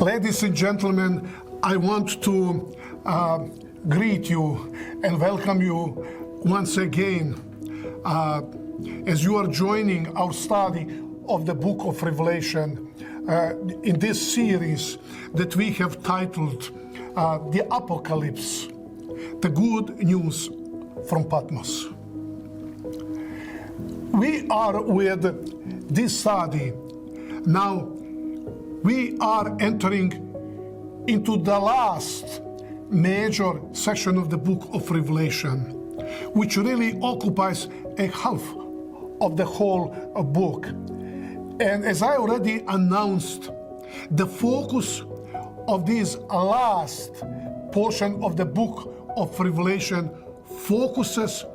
Ladies and gentlemen, I want to greet you and welcome you once again as you are joining our study of the book of Revelation in this series that we have titled the Apocalypse, the good news from Patmos. We are with this study. Now we are entering into the last major section of the book of Revelation, which really occupies a half of the whole book. And as I already announced, the focus of this last portion of the book of Revelation focuses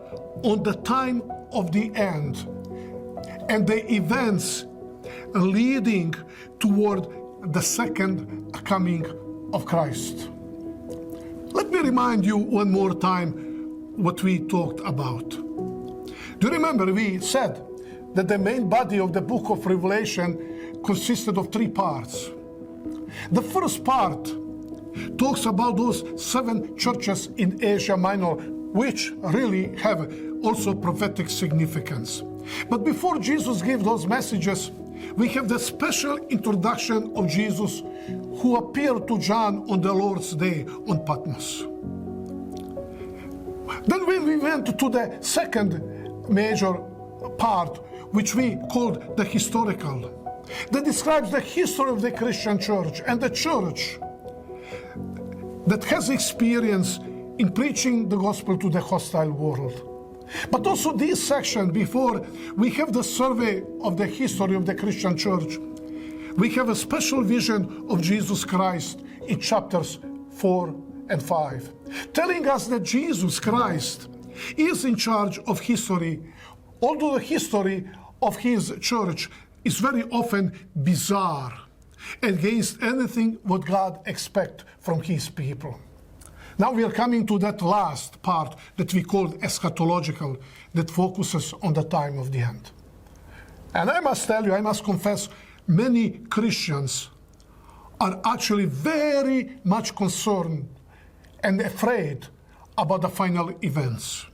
on the time of the end and the events leading toward the second coming of Christ. Let me remind you one more time what we talked about. Do you remember we said that the main body of the book of Revelation consisted of three parts? The first part talks about those 7 churches in Asia Minor, which really have also prophetic significance. But before Jesus gave those messages, we have the special introduction of Jesus who appeared to John on the Lord's Day on Patmos. Then when we went to the second major part, which we called the historical, that describes the history of the Christian church and the church that has experience in preaching the gospel to the hostile world. But also this section, before we have the survey of the history of the Christian church, we have a special vision of Jesus Christ in chapters 4 and 5, telling us that Jesus Christ is in charge of history, although the history of his church is very often bizarre, against anything what God expects from his people. Now we are coming to that last part that we call eschatological, that focuses on the time of the end. And I must tell you, I must confess, many Christians are actually very much concerned and afraid about the final events.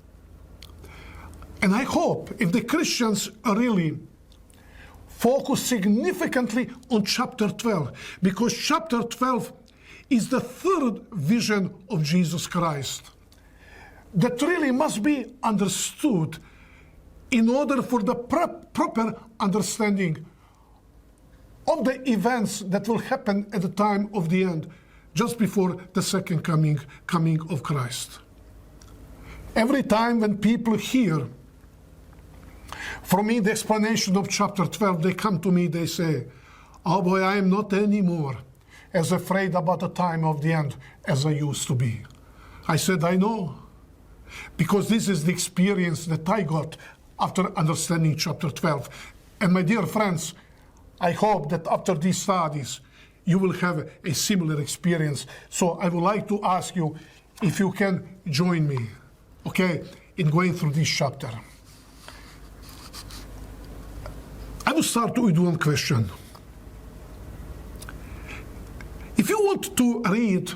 And I hope if the Christians really focus significantly on chapter 12, because chapter 12 is the third vision of Jesus Christ that really must be understood in order for the proper understanding of the events that will happen at the time of the end, just before the second coming of Christ. Every time when people hear from me the explanation of chapter 12, they come to me, they say, "Oh boy, I am not anymore as afraid about the time of the end as I used to be." I said, I know, because this is the experience that I got after understanding chapter 12. And my dear friends, I hope that after these studies, you will have a similar experience. So I would like to ask you if you can join me, okay, in going through this chapter. I will start with one question. If you want to read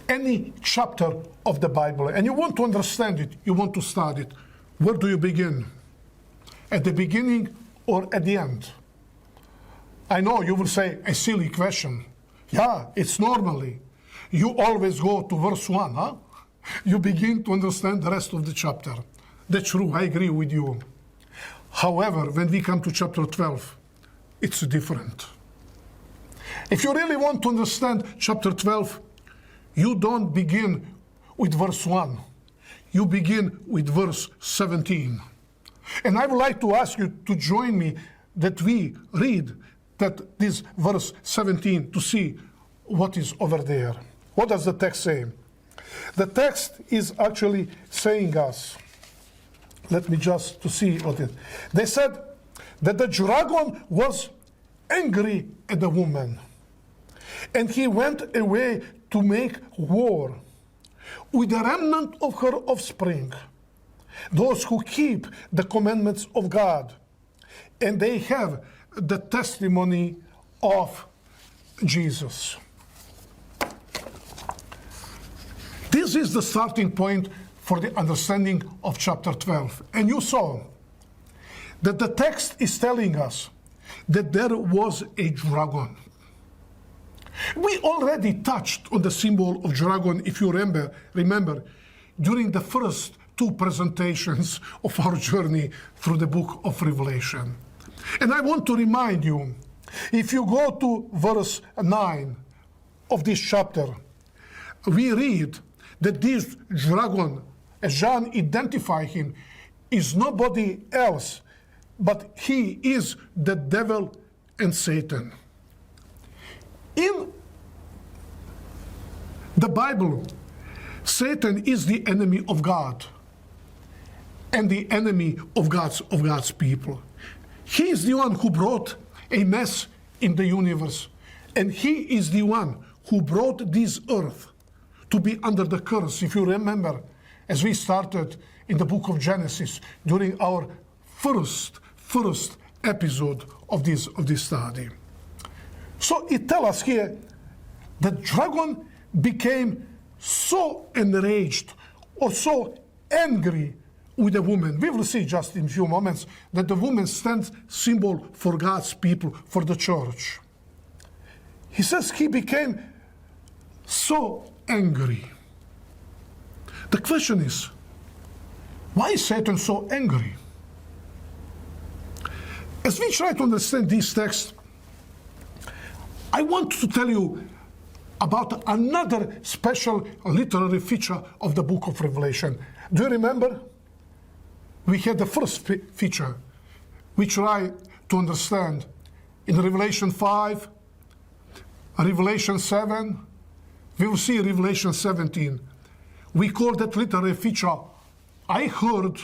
any chapter of the Bible and you want to understand it, you want to study it, where do you begin? At the beginning or at the end? I know you will say a silly question. Yeah, it's normally. You always go to verse 1, huh? You begin to understand the rest of the chapter. That's true, I agree with you. However, when we come to chapter 12, it's different. If you really want to understand chapter 12, you don't begin with verse 1. You begin with verse 17. And I would like to ask you to join me that we read this verse 17 to see what is over there. What does the text say? The text is actually saying us, let me just to see what it is. They said that the dragon was angry at the woman, and he went away to make war with the remnant of her offspring, those who keep the commandments of God, and they have the testimony of Jesus. This is the starting point for the understanding of chapter 12. And you saw that the text is telling us that there was a dragon. We already touched on the symbol of dragon, if you remember, during the first two presentations of our journey through the book of Revelation. And I want to remind you, if you go to verse 9 of this chapter, we read that this dragon, as John identified him, is nobody else, but he is the devil and Satan. In the Bible, Satan is the enemy of God and the enemy of God's people. He is the one who brought a mess in the universe, and he is the one who brought this earth to be under the curse. If you remember, as we started in the book of Genesis during our first episode of this study. So it tells us here that dragon became so enraged or so angry with the woman. We will see just in a few moments that the woman stands symbol for God's people, for the church. He says he became so angry. The question is, why is Satan so angry? As we try to understand this text, I want to tell you about another special literary feature of the book of Revelation. Do you remember? We had the first feature. We try to understand in Revelation 5, Revelation 7, we will see Revelation 17. We call that literary feature, I heard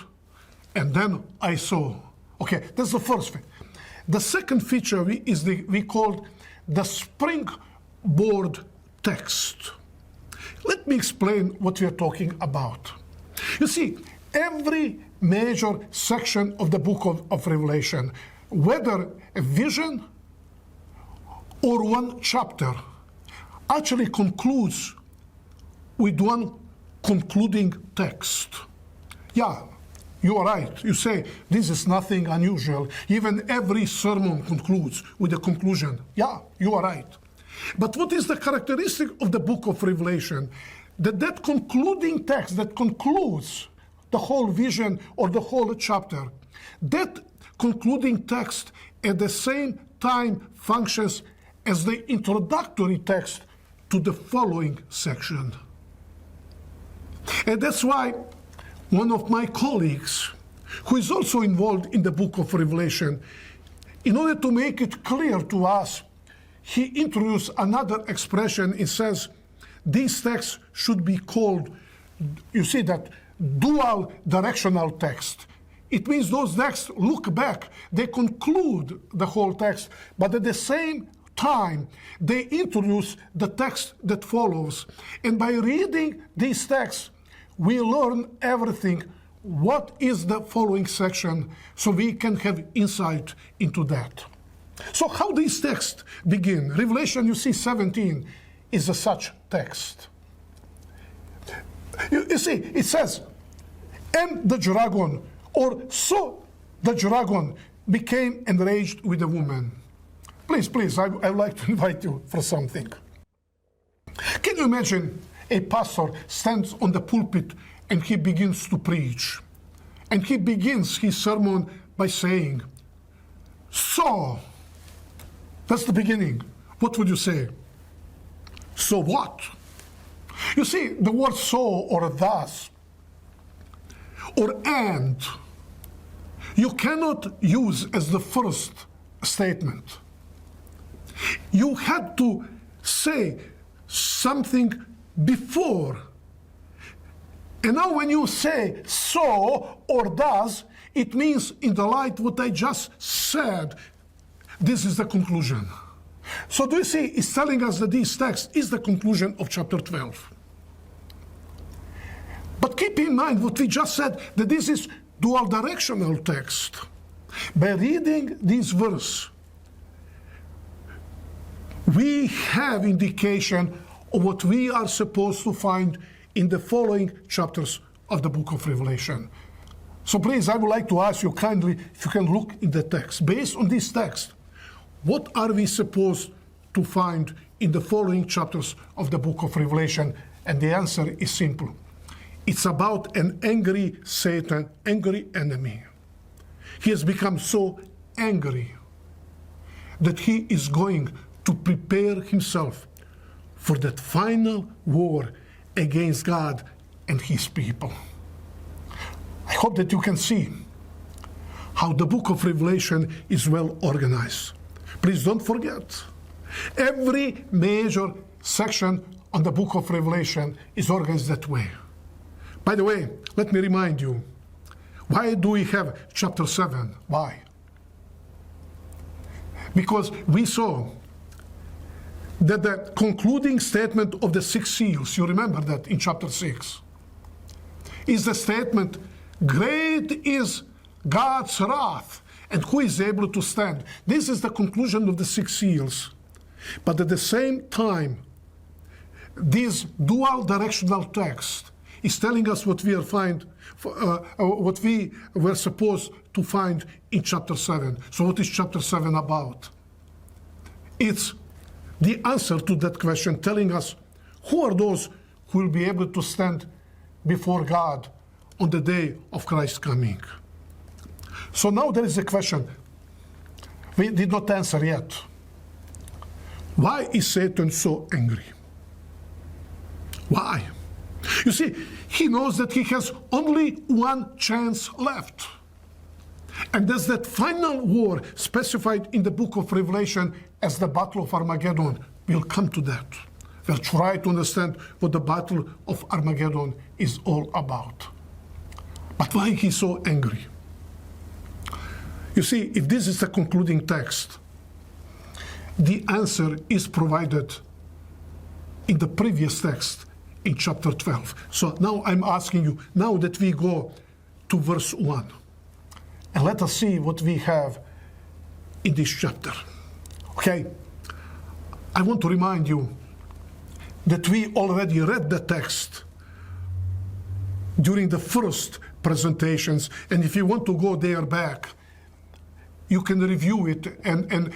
and then I saw. Okay, that's the first thing. The second feature we called the springboard text. Let me explain what we are talking about. You see, every major section of the book of Revelation, whether a vision or one chapter, actually concludes with one concluding text. Yeah, you are right. You say, this is nothing unusual. Even every sermon concludes with a conclusion. Yeah, you are right. But what is the characteristic of the book of Revelation? That concluding text that concludes the whole vision or the whole chapter, that concluding text at the same time functions as the introductory text to the following section. And that's why one of my colleagues, who is also involved in the book of Revelation, in order to make it clear to us, he introduced another expression. It says, these texts should be called, you see that, dual directional text. It means those texts look back, they conclude the whole text, but at the same time, they introduce the text that follows. And by reading these texts, we learn everything. What is the following section, so we can have insight into that. So how these texts begin? Revelation, you see, 17 is a such text. You see, it says, and the dragon, or so the dragon became enraged with the woman. Please, I would like to invite you for something. Can you imagine a pastor stands on the pulpit and he begins to preach? And he begins his sermon by saying, so, that's the beginning. What would you say? So what? You see, the word so or thus or and, you cannot use as the first statement. You had to say something before. And now when you say so or does, it means in the light what I just said, this is the conclusion. So do you see, it's telling us that this text is the conclusion of chapter 12. But keep in mind what we just said, that this is dual directional text. By reading this verse, we have indication of what we are supposed to find in the following chapters of the book of Revelation. So please, I would like to ask you kindly if you can look in the text. Based on this text, what are we supposed to find in the following chapters of the book of Revelation? And the answer is simple. It's about an angry Satan, angry enemy. He has become so angry that he is going to prepare himself for that final war against God and his people. I hope that you can see how the book of Revelation is well organized. Please don't forget, every major section on the book of Revelation is organized that way. By the way, let me remind you, why do we have chapter 7? Why? Because we saw that the concluding statement of the 6 seals, you remember that in chapter 6, is the statement, great is God's wrath, and who is able to stand? This is the conclusion of the 6 seals. But at the same time, this dual directional text is telling us what we were supposed to find in chapter 7. So what is chapter 7 about? It's the answer to that question, telling us who are those who will be able to stand before God on the day of Christ's coming. So now there is a question we did not answer yet. Why is Satan so angry? Why? You see, he knows that he has only one chance left. And there's that final war specified in the book of Revelation as the Battle of Armageddon. We'll come to that. We'll try to understand what the Battle of Armageddon is all about. But why he's so angry? You see, if this is the concluding text, the answer is provided in the previous text in chapter 12. So now I'm asking you, now that we go to verse 1, and let us see what we have in this chapter. Okay? I want to remind you that we already read the text during the first presentations, and if you want to go there back, you can review it and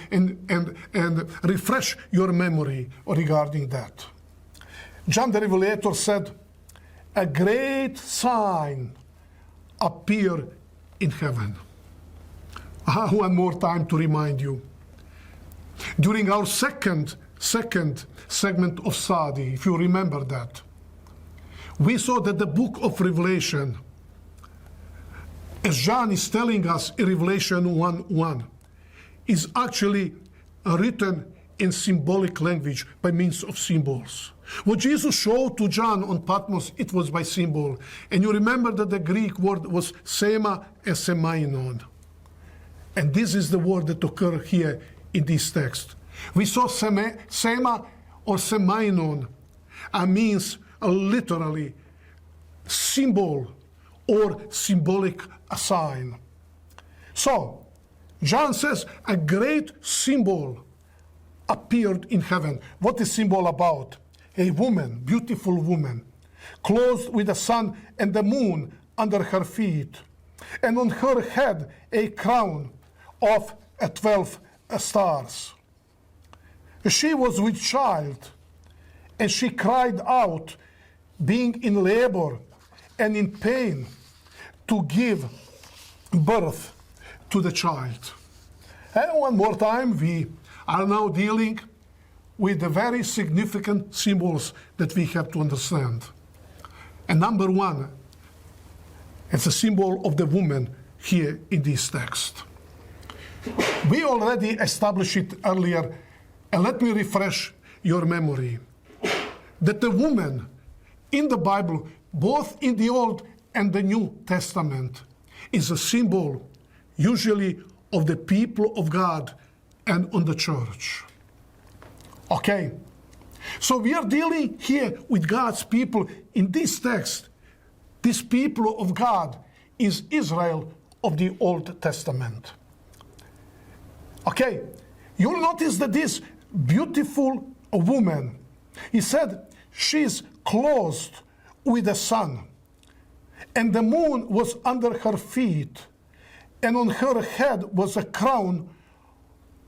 refresh your memory regarding that. John the Revelator said, a great sign appeared in heaven. One more time to remind you. During our second segment of study, if you remember that, we saw that the book of Revelation, as John is telling us in Revelation 1:1, is actually written in symbolic language by means of symbols. What Jesus showed to John on Patmos, it was by symbol. And you remember that the Greek word was sema and semainon. And this is the word that occurs here in this text. We saw sema or semainon means literally symbol or symbolic sign. So, John says a great symbol appeared in heaven. What is symbol about? A woman, beautiful woman, clothed with the sun and the moon under her feet, and on her head a crown of 12 stars. She was with child, and she cried out, being in labor and in pain, to give birth to the child. And one more time, we are now dealing with the very significant symbols that we have to understand. And number one, it's a symbol of the woman here in this text. We already established it earlier, and let me refresh your memory, that the woman in the Bible, both in the Old and the New Testament, is a symbol usually of the people of God and on the church. Okay, so we are dealing here with God's people in this text. This people of God is Israel of the Old Testament. Okay, you'll notice that this beautiful woman, he said, she's clothed with the sun, and the moon was under her feet, and on her head was a crown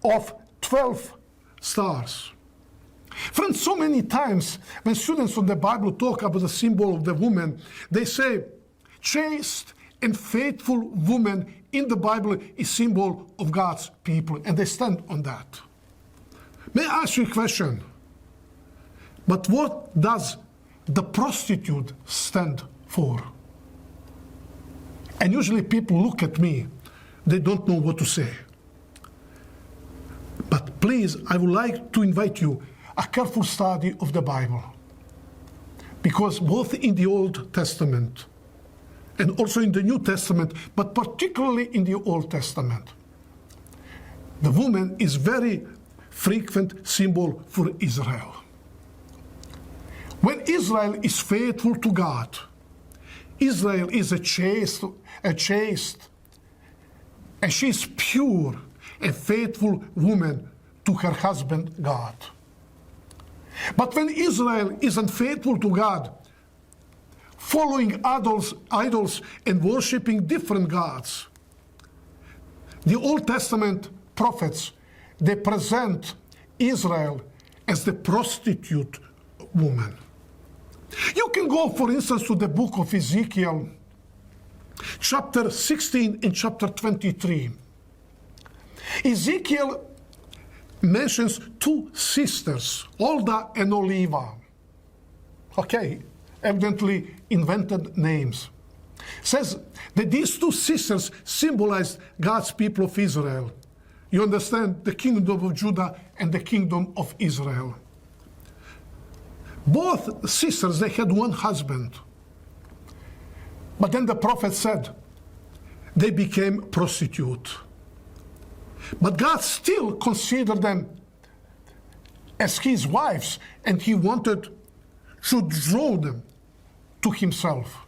of 12 stars. Friends, so many times when students of the Bible talk about the symbol of the woman, they say chaste and faithful woman in the Bible is symbol of God's people, and they stand on that. May I ask you a question? But what does the prostitute stand for? And usually people look at me, they don't know what to say. But please, I would like to invite you a careful study of the Bible. Because both in the Old Testament and also in the New Testament, but particularly in the Old Testament, the woman is very frequent symbol for Israel. When Israel is faithful to God, Israel is a chaste, and she is pure and faithful woman to her husband God. But when Israel is unfaithful to God, following idols and worshiping different gods, the Old Testament prophets, they present Israel as the prostitute woman. You can go, for instance, to the book of Ezekiel, chapter 16 and chapter 23. Ezekiel mentions two sisters, Olda and Oliva. Okay, evidently invented names. Says that these two sisters symbolized God's people of Israel. You understand? The kingdom of Judah and the kingdom of Israel. Both sisters, they had one husband. But then the prophet said they became prostitute. But God still considered them as his wives, and he wanted to draw them to himself.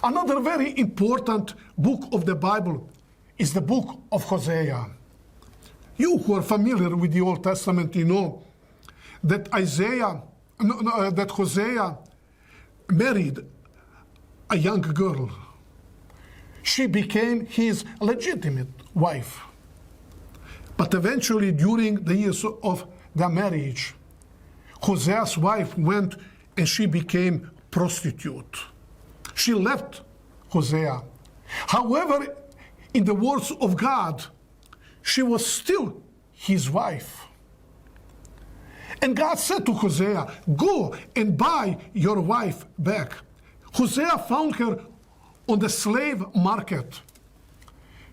Another very important book of the Bible is the book of Hosea. You who are familiar with the Old Testament, you know that that Hosea married a young girl. She became his legitimate wife. But eventually, during the years of their marriage, Hosea's wife went and she became prostitute. She left Hosea. However, in the words of God, she was still his wife. And God said to Hosea, go and buy your wife back. Hosea found her on the slave market.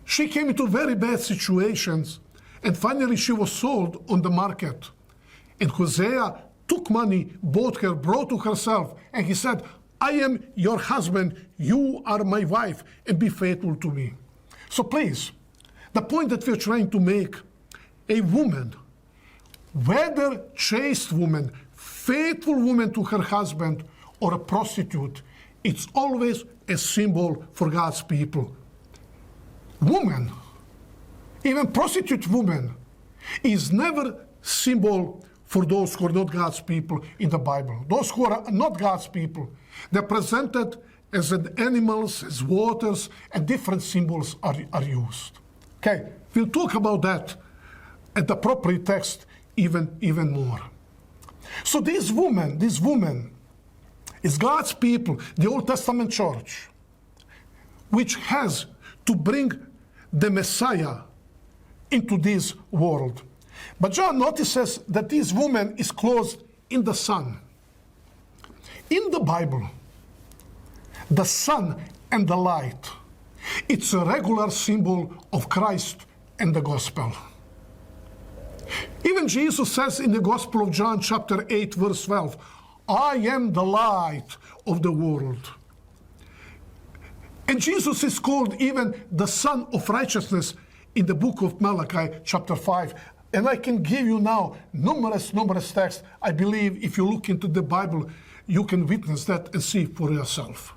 She came into very bad situations, and finally she was sold on the market. And Hosea took money, bought her, brought to herself, and he said, I am your husband, you are my wife, and be faithful to me. So please, the point that we're trying to make, a woman, whether chaste woman, faithful woman to her husband, or a prostitute, it's always a symbol for God's people. Woman, even prostitute woman, is never symbol for those who are not God's people in the Bible. Those who are not God's people, they're presented as animals, as waters, and different symbols are used. Okay, we'll talk about that at the appropriate text even more. So this woman is God's people, the Old Testament church, which has to bring the Messiah into this world. But John notices that this woman is clothed in the sun. In the Bible, the sun and the light, it's a regular symbol of Christ and the gospel. Even Jesus says in the Gospel of John chapter 8 verse 12, I am the light of the world. And Jesus is called even the Son of Righteousness in the book of Malachi chapter 5. And I can give you now numerous texts. I believe if you look into the Bible, you can witness that and see for yourself.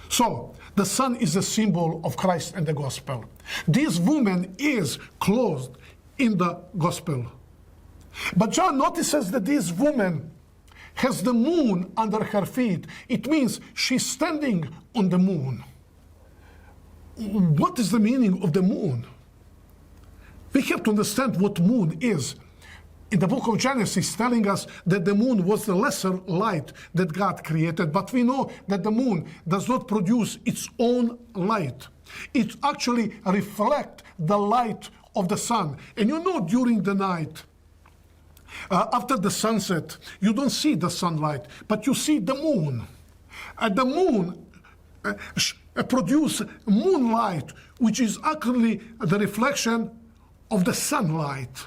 So, the sun is a symbol of Christ and the gospel. This woman is clothed in the gospel. But John notices that this woman has the moon under her feet. It means she's standing on the moon. What is the meaning of the moon? We have to understand what moon is. In the book of Genesis, telling us that the moon was the lesser light that God created, but we know that the moon does not produce its own light. It actually reflects the light of the sun. And you know, during the night, after the sunset, you don't see the sunlight, but you see the moon. And the moon produces moonlight, which is actually the reflection of the sunlight.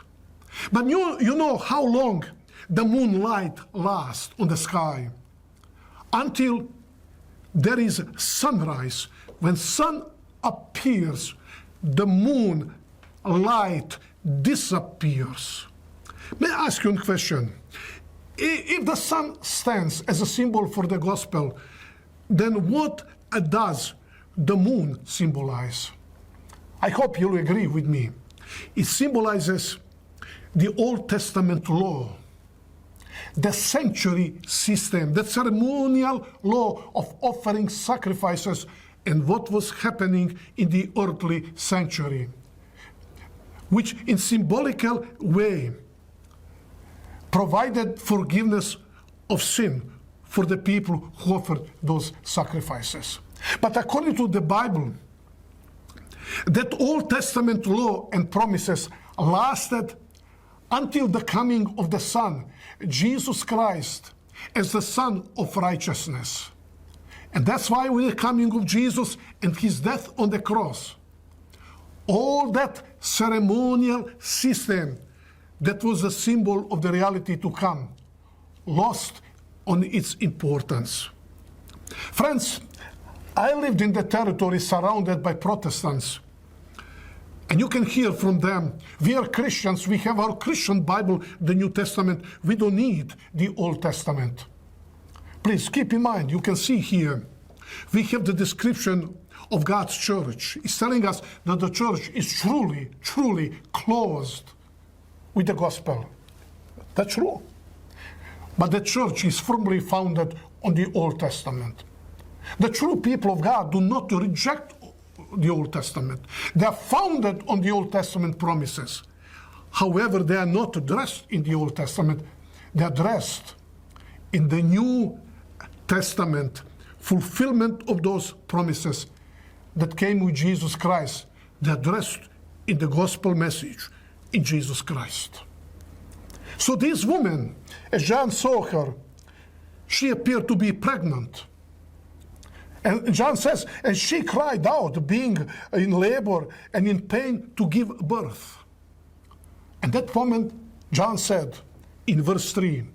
But you know how long the moonlight lasts on the sky? Until there is sunrise. When sun appears, the moon light disappears. May I ask you a question? If the sun stands as a symbol for the gospel, then what does the moon symbolize? I hope you'll agree with me. It symbolizes the Old Testament law, the sanctuary system, the ceremonial law of offering sacrifices, and what was happening in the earthly sanctuary, which in symbolical way provided forgiveness of sin for the people who offered those sacrifices. But according to the Bible, that Old Testament law and promises lasted until the coming of the Son, Jesus Christ, as the Son of righteousness. And that's why with the coming of Jesus and his death on the cross, all that ceremonial system that was a symbol of the reality to come lost on its importance. Friends, I lived in the territory surrounded by Protestants. And you can hear from them, we are Christians, we have our Christian Bible, the New Testament, we don't need the Old Testament. Please keep in mind, you can see here, we have the description of God's church. It's telling us that the church is truly, truly closed with the gospel. That's true. But the church is firmly founded on the Old Testament. The true people of God do not reject the Old Testament. They are founded on the Old Testament promises. However, they are not addressed in the Old Testament. They are addressed in the New Testament, fulfillment of those promises that came with Jesus Christ. They are addressed in the gospel message in Jesus Christ. So this woman, as John saw her, she appeared to be pregnant. And John says, and she cried out, being in labor and in pain to give birth. And that moment, John said in verse 3,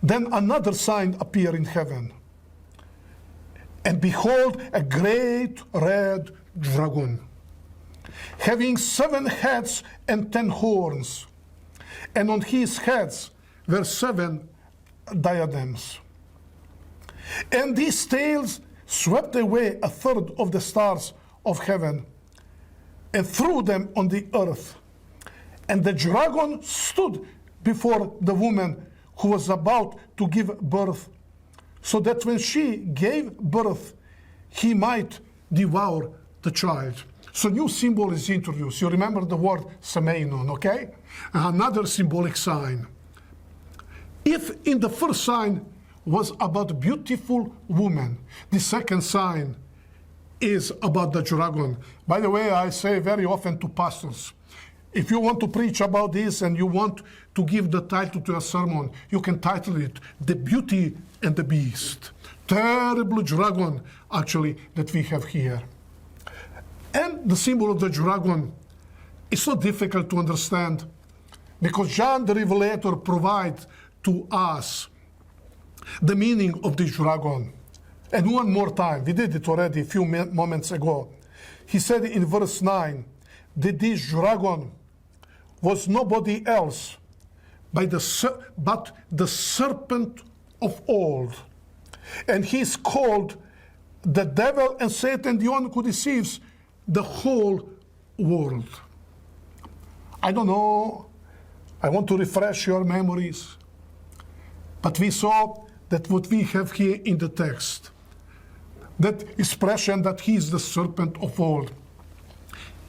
then another sign appeared in heaven. And behold, a great red dragon, having 7 heads and 10 horns, and on his heads were 7 diadems. And these tails swept away a third of the stars of heaven and threw them on the earth. And the dragon stood before the woman who was about to give birth, so that when she gave birth, he might devour the child. So new symbol is introduced. You remember the word semeinon, okay? Another symbolic sign. If in the first sign was about beautiful woman, the second sign is about the dragon. By the way, I say very often to pastors, if you want to preach about this and you want to give the title to a sermon, you can title it The Beauty and the Beast. Terrible dragon, actually, that we have here. And the symbol of the dragon is so difficult to understand because John the Revelator provides to us the meaning of the dragon. And one more time, we did it already a few moments ago. He said in verse 9 that this dragon was nobody else but the serpent of old. And he's called the devil and Satan, the one who deceives the whole world. I don't know, I want to refresh your memories. But we saw that what we have here in the text, that expression that he is the serpent of old,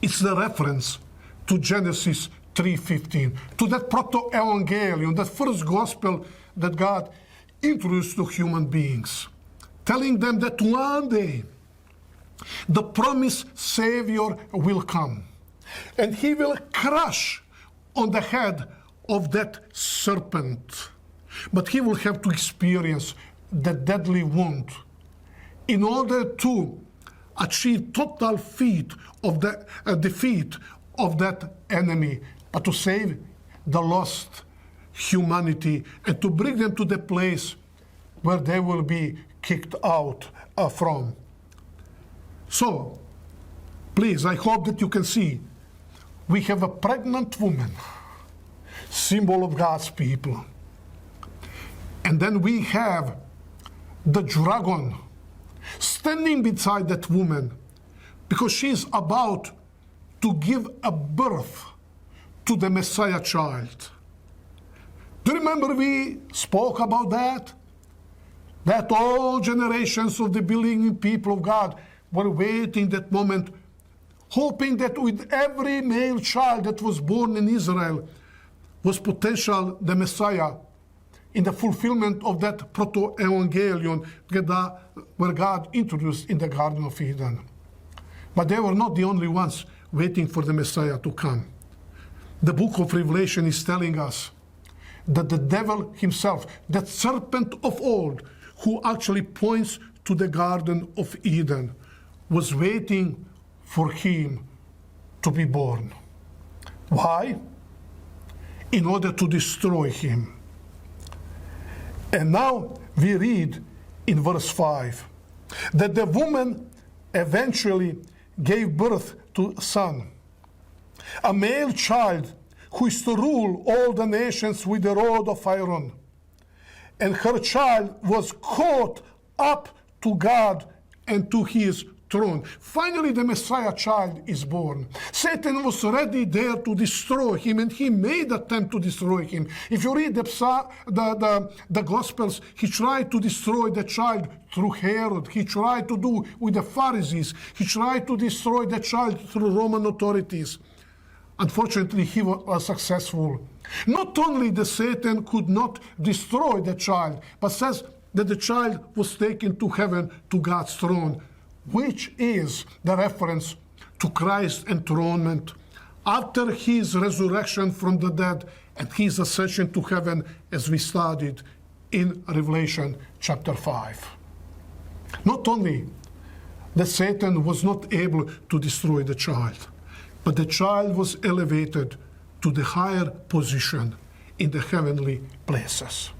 it's the reference to Genesis 3:15, to that proto-evangelium, that first gospel that God introduced to human beings, telling them that one day the promised Savior will come, and he will crush on the head of that serpent. But he will have to experience the deadly wound in order to achieve total defeat of that enemy, but to save the lost humanity and to bring them to the place where they will be kicked out from. So, please, I hope that you can see we have a pregnant woman, symbol of God's people. And then we have the dragon standing beside that woman because she's about to give a birth to the Messiah child. Do you remember we spoke about that? That all generations of the believing people of God were waiting that moment, hoping that with every male child that was born in Israel was potential the Messiah in the fulfillment of that proto-evangelium where God introduced in the Garden of Eden. But they were not the only ones waiting for the Messiah to come. The book of Revelation is telling us that the devil himself, that serpent of old, who actually points to the Garden of Eden, was waiting for him to be born. Why? In order to destroy him. And now we read in verse 5 that the woman eventually gave birth to a son, a male child who is to rule all the nations with a rod of iron. And her child was caught up to God and to his throne. Finally, the Messiah child is born. Satan was ready there to destroy him, and he made attempt to destroy him. If you read the Gospels, he tried to destroy the child through Herod. He tried to do with the Pharisees. He tried to destroy the child through Roman authorities. Unfortunately, he was successful. Not only the Satan could not destroy the child, but says that the child was taken to heaven, to God's throne, which is the reference to Christ's enthronement after his resurrection from the dead and his ascension to heaven, as we studied in Revelation chapter 5. Not only that Satan was not able to destroy the child, but the child was elevated to the higher position in the heavenly places.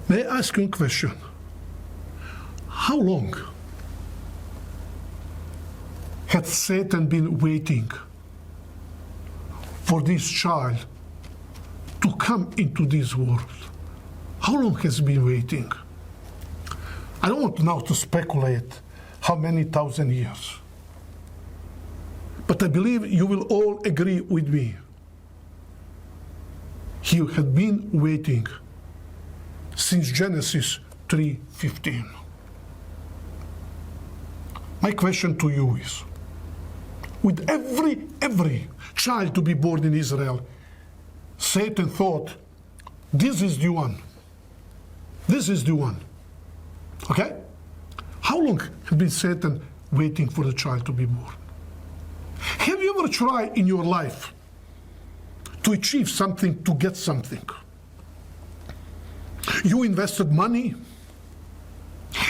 May I ask you a question? How long had Satan been waiting for this child to come into this world? How long has he been waiting? I don't want now to speculate how many thousand years. But I believe you will all agree with me. He had been waiting since Genesis 3:15. My question to you is, with every child to be born in Israel, Satan thought, this is the one. This is the one. Okay? How long had been Satan waiting for the child to be born? Have you ever tried in your life to achieve something, to get something? You invested money,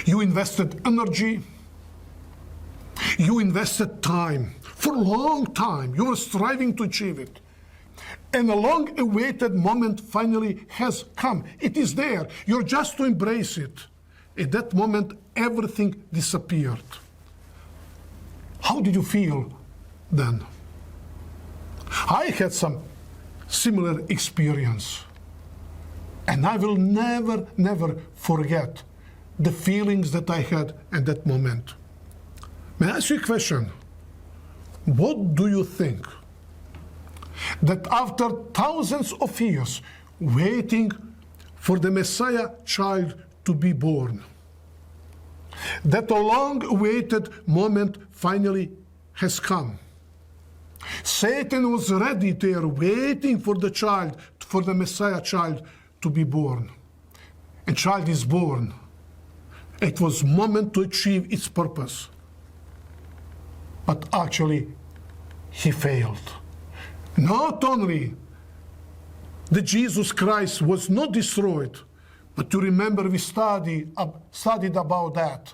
you invested energy, you invested time. For a long time, you were striving to achieve it. And a long-awaited moment finally has come. It is there. You're just to embrace it. At that moment, everything disappeared. How did you feel then? I had some similar experience. And I will never forget the feelings that I had at that moment. May I ask you a question? What do you think that after thousands of years waiting for the Messiah child to be born. That long-awaited moment finally has come. Satan was ready there, waiting for the child, for the Messiah child to be born. And child is born. It was moment to achieve its purpose. But actually, he failed. Not only that Jesus Christ was not destroyed, but you remember we studied about that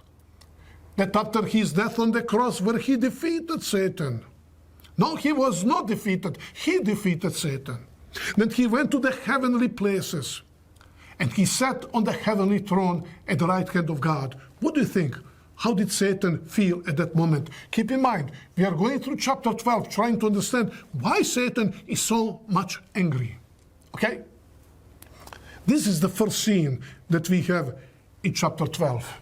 after his death on the cross, where he defeated Satan. No, he was not defeated. He defeated Satan. Then he went to the heavenly places, and he sat on the heavenly throne at the right hand of God. What do you think? How did Satan feel at that moment? Keep in mind, we are going through chapter 12, trying to understand why Satan is so much angry. Okay? This is the first scene that we have in chapter 12.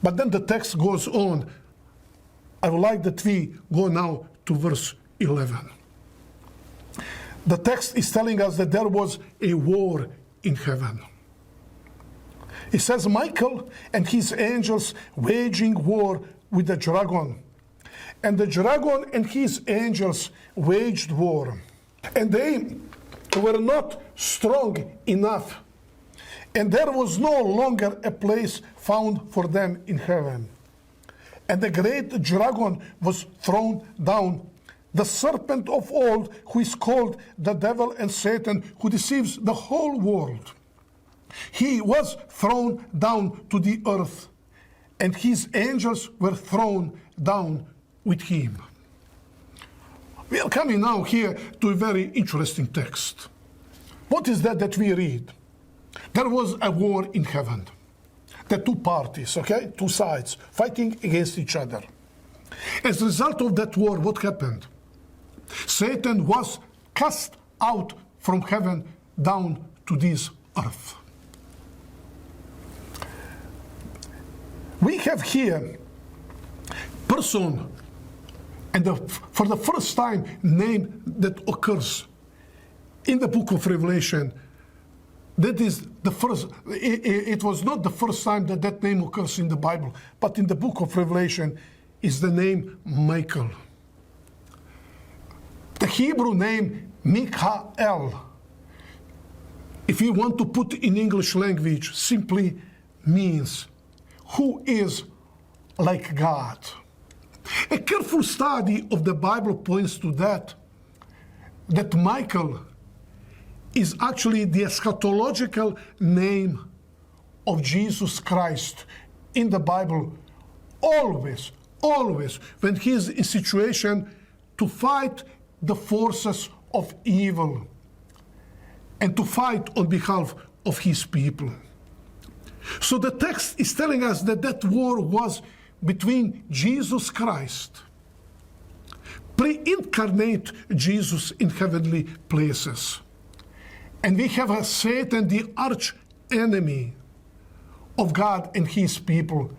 But then the text goes on. I would like that we go now to verse 11. The text is telling us that there was a war in heaven. It says, Michael and his angels waging war with the dragon. And the dragon and his angels waged war. And they were not strong enough. And there was no longer a place found for them in heaven. And the great dragon was thrown down, the serpent of old, who is called the devil and Satan, who deceives the whole world. He was thrown down to the earth, and his angels were thrown down with him. We are coming now here to a very interesting text. What is that we read? There was a war in heaven. The two parties, okay, two sides, fighting against each other. As a result of that war, what happened? Satan was cast out from heaven down to this earth. We have here person, and for the first time, name that occurs in the book of Revelation. That is the first, it was not the first time that name occurs in the Bible, but in the book of Revelation is the name Michael. The Hebrew name Michael, if you want to put in English language, simply means who is like God. A careful study of the Bible points to that Michael is actually the eschatological name of Jesus Christ in the Bible. Always, when he is in situation to fight the forces of evil and to fight on behalf of his people. So the text is telling us that war was between Jesus Christ, pre-incarnate Jesus in heavenly places. And we have a Satan, the arch enemy of God and his people,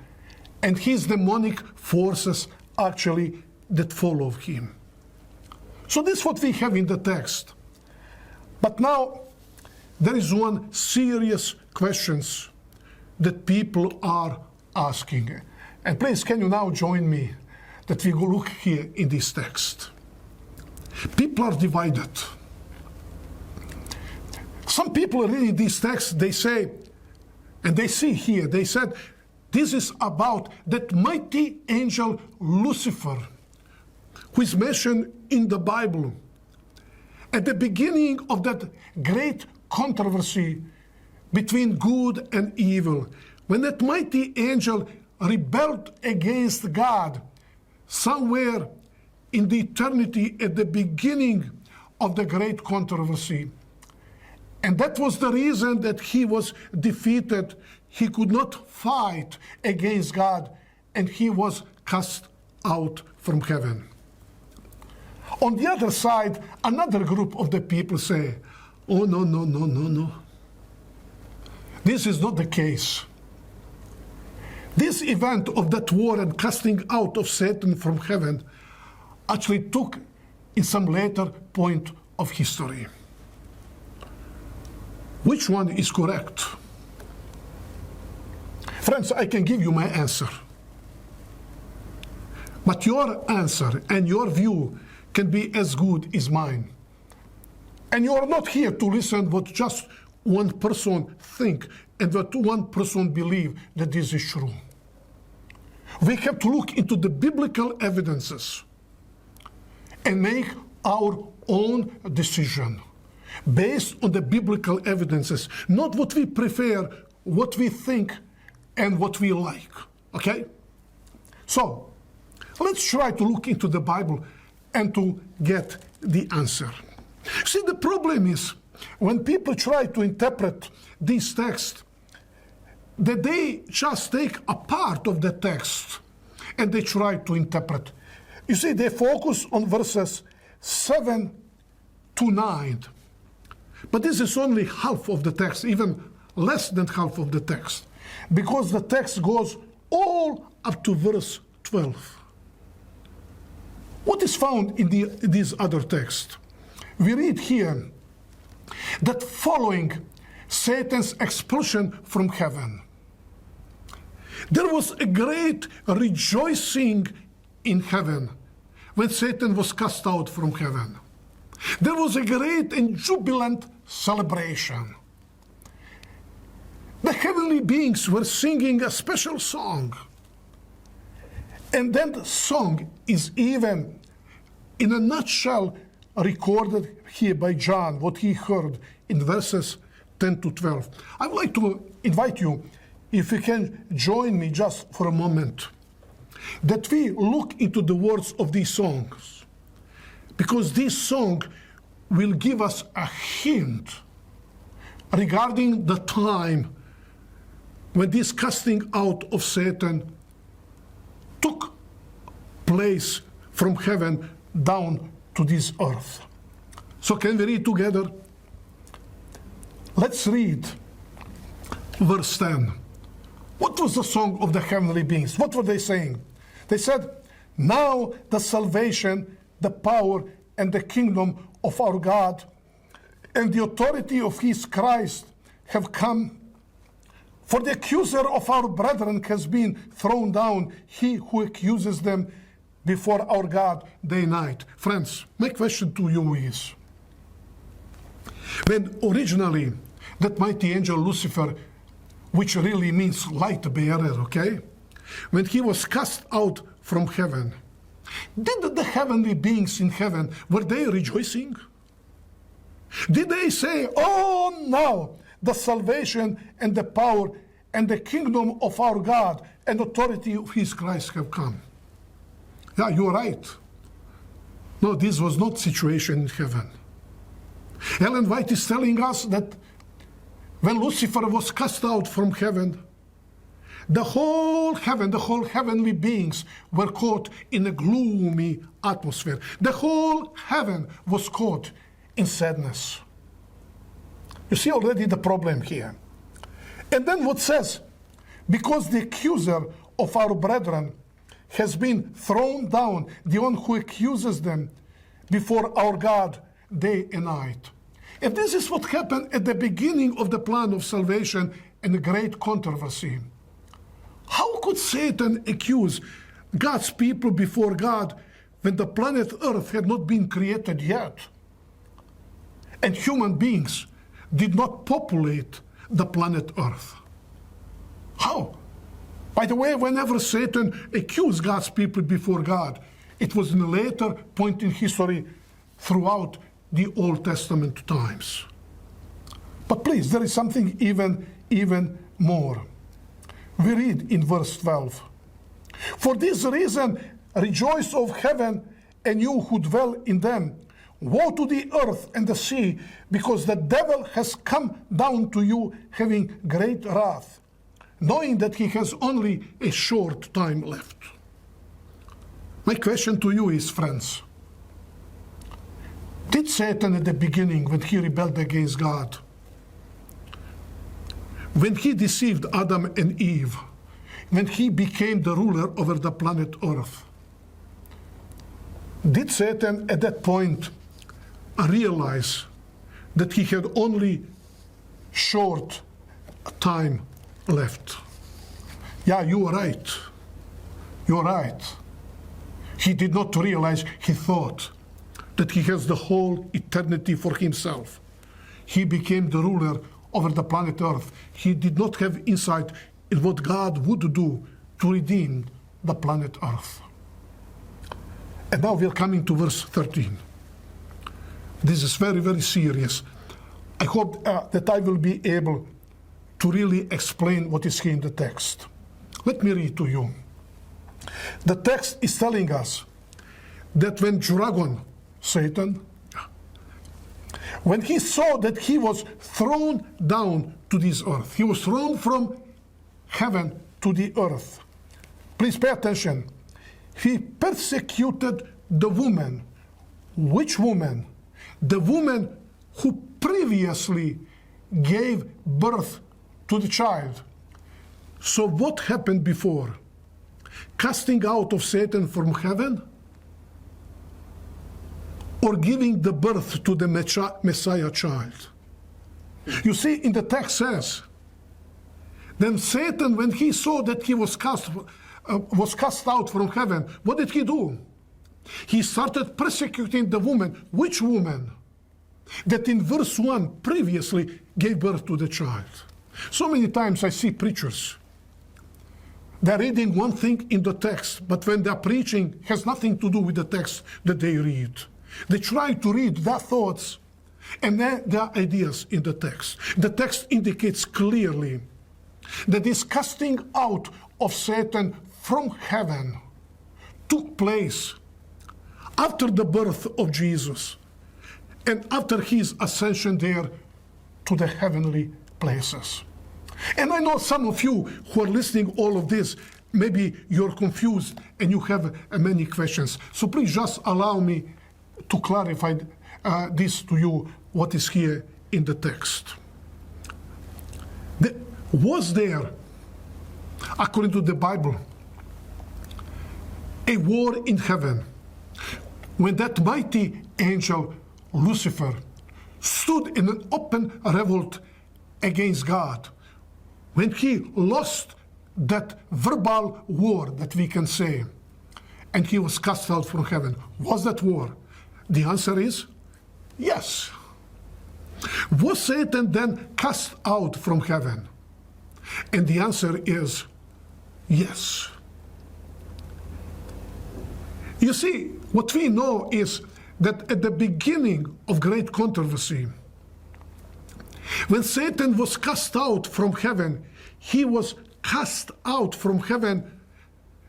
and his demonic forces actually that follow him. So this is what we have in the text. But now there is one serious question that people are asking. And please, can you now join me that we go look here in this text? People are divided. Some people reading this text, they say, and they see here, they said, this is about that mighty angel Lucifer, who is mentioned in the Bible. At the beginning of that great controversy between good and evil, when that mighty angel rebelled against God, somewhere in the eternity at the beginning of the great controversy. And that was the reason that he was defeated. He could not fight against God, and he was cast out from heaven. On the other side, another group of the people say, oh, no. This is not the case. This event of that war and casting out of Satan from heaven actually took in some later point of history. Which one is correct? Friends, I can give you my answer. But your answer and your view can be as good as mine. And you are not here to listen what just one person think and what one person believe that this is true. We have to look into the biblical evidences and make our own decision based on the biblical evidences, not what we prefer, what we think, and what we like. Okay? So, let's try to look into the Bible and to get the answer. See, the problem is when people try to interpret this text, that they just take a part of the text and they try to interpret. You see, they focus on verses 7 to 9. But this is only half of the text, even less than half of the text, because the text goes all up to verse 12. What is found in these other texts? We read here that following Satan's expulsion from heaven, there was a great rejoicing in heaven when Satan was cast out from heaven. There was a great and jubilant celebration. The heavenly beings were singing a special song. And then the song is even, in a nutshell, recorded here by John, what he heard in verses 10 to 12. I would like to invite you, if you can join me just for a moment, that we look into the words of these songs, because this song will give us a hint regarding the time when this casting out of Satan took place from heaven down to this earth. So can we read together? Let's read verse 10. What was the song of the heavenly beings? What were they saying? They said, "Now the salvation, the power, and the kingdom of our God and the authority of his Christ have come. For the accuser of our brethren has been thrown down, he who accuses them before our God day and night." Friends, my question to you is, when originally that mighty angel Lucifer, which really means light bearer, okay? When he was cast out from heaven, did the heavenly beings in heaven, were they rejoicing? Did they say, "Oh, now the salvation and the power and the kingdom of our God and authority of his Christ have come"? Yeah, you're right. No, this was not situation in heaven. Ellen White is telling us that when Lucifer was cast out from heaven, the whole heaven, the whole heavenly beings were caught in a gloomy atmosphere. The whole heaven was caught in sadness. You see already the problem here. And then what says, because the accuser of our brethren has been thrown down, the one who accuses them before our God day and night. If this is what happened at the beginning of the plan of salvation and the great controversy, how could Satan accuse God's people before God when the planet Earth had not been created yet? And human beings did not populate the planet Earth. How? By the way, whenever Satan accused God's people before God, it was in a later point in history throughout the Old Testament times. But please, there is something even more. We read in verse 12, "For this reason rejoice, O heaven, and you who dwell in them. Woe to the earth and the sea, because the devil has come down to you having great wrath, knowing that he has only a short time left." My question to you is, friends, did Satan at the beginning, when he rebelled against God, when he deceived Adam and Eve, when he became the ruler over the planet Earth, did Satan at that point realize that he had only short time left. Yeah, you are right. You're right. He did not realize, he thought that he has the whole eternity for himself. He became the ruler over the planet Earth. He did not have insight in what God would do to redeem the planet Earth. And now we're coming to verse 13. This is very, very serious. I hope that I will be able to really explain what is here in the text. Let me read to you. The text is telling us that when dragon, Satan, when he saw that he was thrown down to this earth, he was thrown from heaven to the earth. Please pay attention. He persecuted the woman. Which woman? The woman who previously gave birth to the child. So what happened before? Casting out of Satan from heaven? Or giving the birth to the Messiah child? You see, in the text says, then Satan, when he saw that he was cast out from heaven, what did he do? He started persecuting the woman. Which woman? That in verse 1 previously gave birth to the child. So many times I see preachers, they're reading one thing in the text, but when they're preaching, it has nothing to do with the text that they read. They try to read their thoughts and their ideas in the text. The text indicates clearly that this casting out of Satan from heaven took place after the birth of Jesus and after his ascension there to the heavenly places. And I know some of you who are listening all of this, maybe you're confused and you have many questions. So please just allow me to clarify this to you, what is here in the text. Was there, according to the Bible, a war in heaven when that mighty angel Lucifer stood in an open revolt against God, when he lost that verbal war that we can say, and he was cast out from heaven? Was that war? The answer is yes. Was Satan then cast out from heaven? And the answer is yes. You see, what we know is that at the beginning of great controversy, when Satan was cast out from heaven, he was cast out from heaven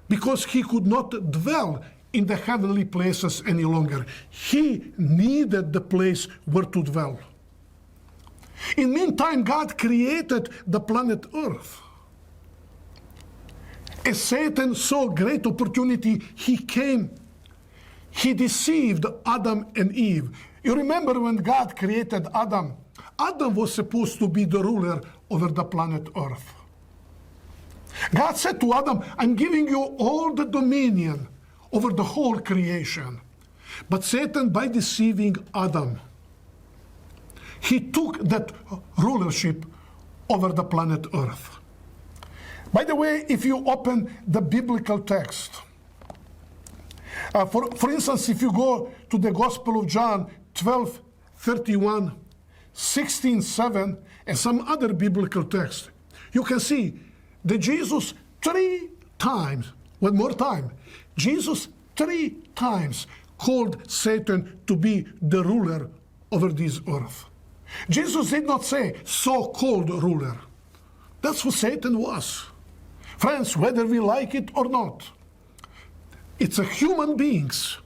because he could not dwell in the heavenly places any longer. He needed the place where to dwell. In the meantime, God created the planet Earth. As Satan saw great opportunity, he came. He deceived Adam and Eve. You remember when God created Adam? Adam was supposed to be the ruler over the planet Earth. God said to Adam, I'm giving you all the dominion over the whole creation. But Satan, by deceiving Adam, he took that rulership over the planet Earth. By the way, if you open the biblical text, for instance, if you go to the Gospel of John 12:31, 16:7, and some other biblical text, you can see that Jesus 3 times, one more time, Jesus 3 times called Satan to be the ruler over this earth. Jesus did not say so-called ruler. That's what Satan was. Friends, whether we like it or not, it's a human beings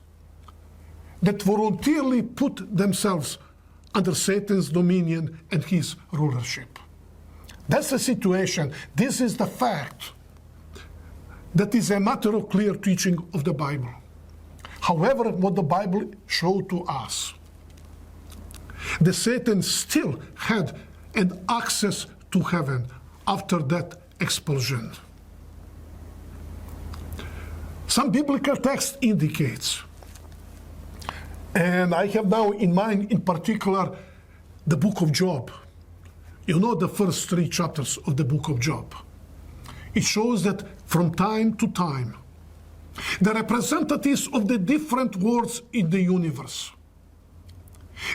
that voluntarily put themselves under Satan's dominion and his rulership. That's the situation. This is the fact. That is a matter of clear teaching of the Bible. However, what the Bible showed to us, that Satan still had an access to heaven after that expulsion. Some biblical text indicates, and I have now in mind in particular the book of Job. You know the first 3 chapters of the book of Job. It shows that from time to time, the representatives of the different worlds in the universe,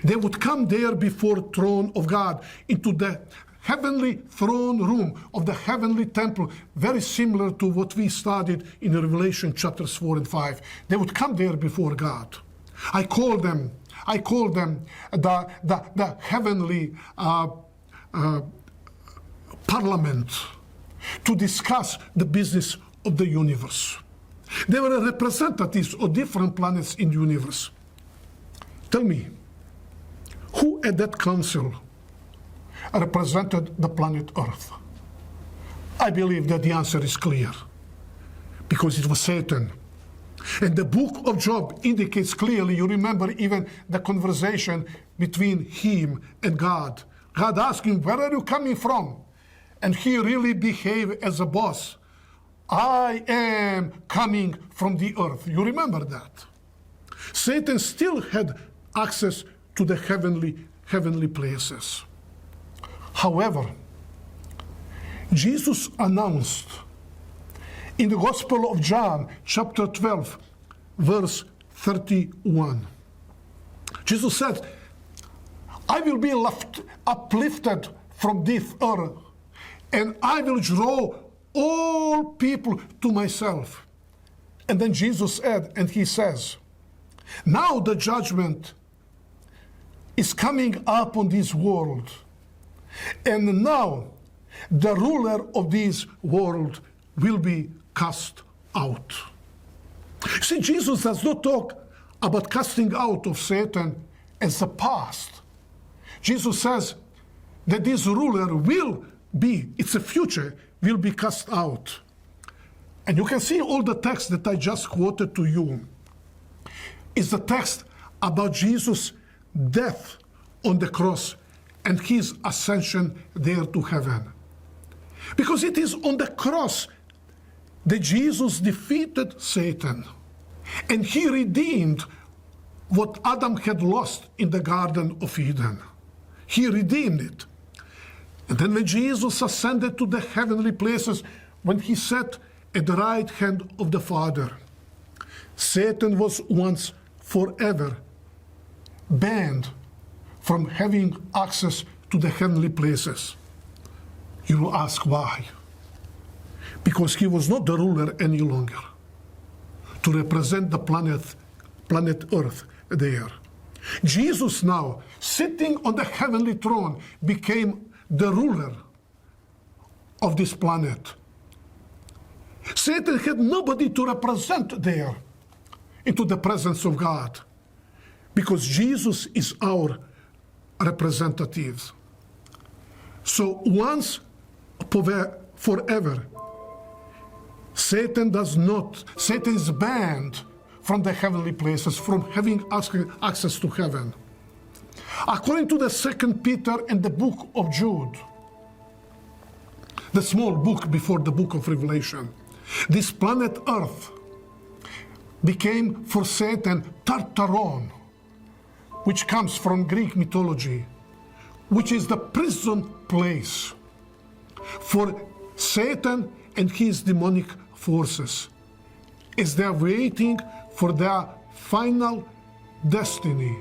they would come there before the throne of God, into the heavenly throne room of the heavenly temple, very similar to what we studied in Revelation chapters 4 and 5. They would come there before God. I call them the heavenly parliament to discuss the business of the universe. They were representatives of different planets in the universe. Tell me, who at that council represented the planet Earth? I believe that the answer is clear, because it was Satan. And the book of Job indicates clearly, you remember even the conversation between him and God. God asked him, where are you coming from? And he really behaved as a boss. I am coming from the earth. You remember that? Satan still had access to the heavenly places. However, Jesus announced in the Gospel of John, chapter 12, verse 31. Jesus said, I will be uplifted from this earth, and I will draw all people to myself. And then Jesus said, and he says, now the judgment is coming up on this world, and now the ruler of this world will be cast out. See, Jesus does not talk about casting out of Satan as the past. Jesus says that this ruler will be, it's a future, will be cast out. And you can see all the text that I just quoted to you is the text about Jesus' death on the cross and his ascension there to heaven. Because it is on the cross that Jesus defeated Satan, and he redeemed what Adam had lost in the Garden of Eden. He redeemed it. And then when Jesus ascended to the heavenly places, when he sat at the right hand of the Father, Satan was once forever banned from having access to the heavenly places. You will ask why? Because he was not the ruler any longer to represent the planet Earth there. Jesus now, sitting on the heavenly throne, became the ruler of this planet. Satan had nobody to represent there into the presence of God, because Jesus is our representative. So once forever, Satan is banned from the heavenly places, from having access to heaven. According to the 2 Peter and the book of Jude, the small book before the book of Revelation, this planet Earth became for Satan Tartaron, which comes from Greek mythology, which is the prison place for Satan and his demonic forces, as they are waiting for their final destiny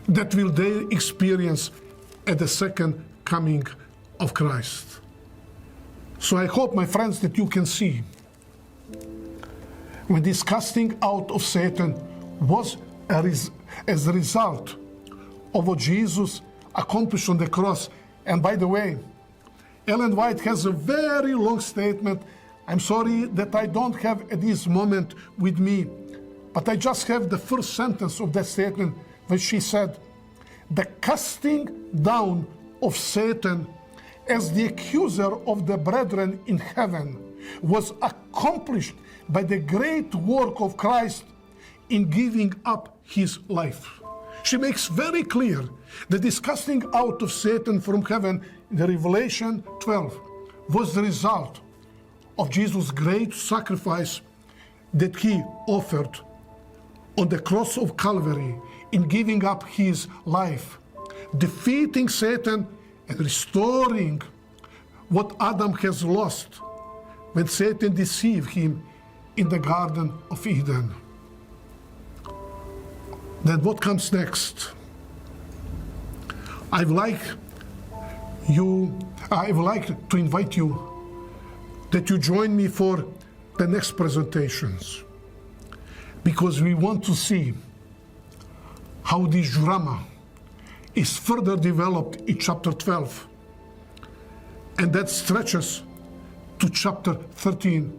that will they experience at the second coming of Christ. So I hope, my friends, that you can see when this casting out of Satan was as a result of what Jesus accomplished on the cross. And by the way, Ellen White has a very long statement. I'm sorry that I don't have at this moment with me, but I just have the first sentence of that statement, where she said, the casting down of Satan as the accuser of the brethren in heaven was accomplished by the great work of Christ in giving up his life. She makes very clear that this casting out of Satan from heaven in the Revelation 12 was the result of Jesus' great sacrifice that he offered on the cross of Calvary in giving up his life, defeating Satan and restoring what Adam has lost when Satan deceived him in the Garden of Eden. Then what comes next? I would like to invite you that you join me for the next presentations, because we want to see how this drama is further developed in chapter 12, and that stretches to chapter 13.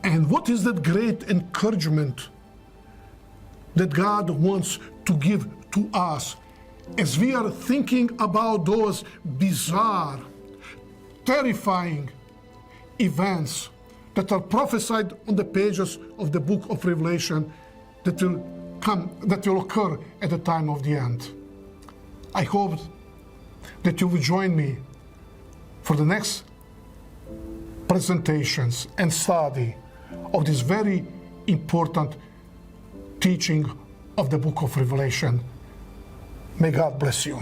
And what is that great encouragement that God wants to give to us as we are thinking about those bizarre, terrifying events that are prophesied on the pages of the book of Revelation that will occur at the time of the end. I hope that you will join me for the next presentations and study of this very important teaching of the book of Revelation. May God bless you.